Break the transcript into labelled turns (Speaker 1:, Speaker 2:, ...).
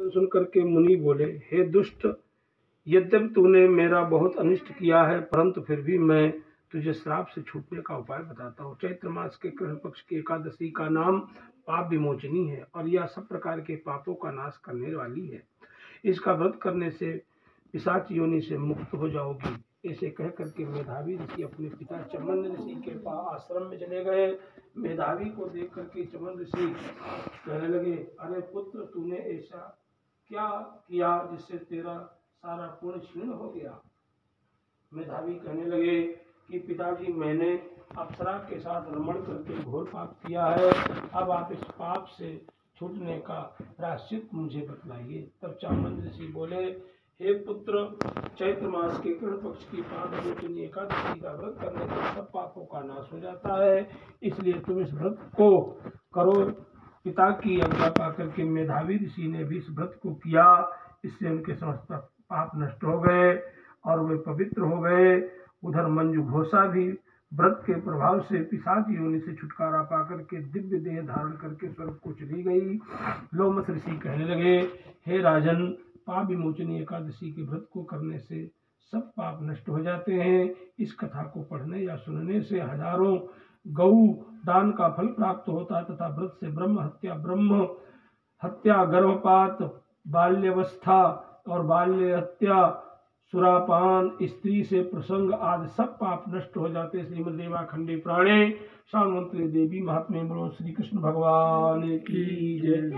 Speaker 1: वचन सुन करके मुनि बोले, हे दुष्ट, यद्यपि तूने मेरा बहुत अनिष्ट किया है, परंतु फिर भी मैं तुझे श्राप से छूटने का उपाय बताता हूँ। चैत्र मास के कृष्ण पक्ष की एकादशी का नाम पाप विमोचनी है और यह सब प्रकार के पापों का नाश करने वाली है। इसका व्रत करने से पिशाच योनि से मुक्त हो जाओगी। ऐसे कह करके मेधावी ऋषि अपने पिता चमन ऋषि के पास आश्रम में चले गए। मेधावी को देख करके चमन ऋषि कहने लगे, अरे पुत्र, तूने ऐसा क्या किया जिससे तेरा सारा पुण्य क्षीण हो गया? मेधावी कहने लगे कि पिताजी, मैंने अप्सरा के साथ रमण करके घोर पाप किया है। अब आप इस पाप से छूटने का प्रायश्चित मुझे बतलाइए। तब चामन ऋषि बोले, हे पुत्र, चैत्र मास के कृष्ण पक्ष की पाप विमोचनी एकादशी का व्रत करने से सब पापों का नाश हो जाता है, इसलिए तुम इस व्रत को करो। पिता की आज्ञा पाकर के मेधावी ऋषि ने भी इस व्रत को किया। इससे उनके समस्त पाप नष्ट हो गए और वे पवित्र हो गए। उधर मंजू घोषा भी व्रत के प्रभाव से पिशाच योनि से छुटकारा पाकर के दिव्य देह धारण करके स्वर्ग को चली गई। लोमस ऋषि कहने लगे, हे राजन, पाप विमोचनी एकादशी के व्रत को करने से सब पाप नष्ट हो जाते हैं। इस कथा को पढ़ने या सुनने से हजारों गौ दान का फल प्राप्त होता है तथा व्रत से ब्रह्म हत्या, गर्भपात, बाल्यावस्था और बाल्य हत्या, सुरापान, स्त्री से प्रसंग आदि सब पाप नष्ट हो जाते। श्रीमद्देवा खंडे पुराणे सामंत्री देवी महात्म्य। बोलो श्री कृष्ण भगवान की जय।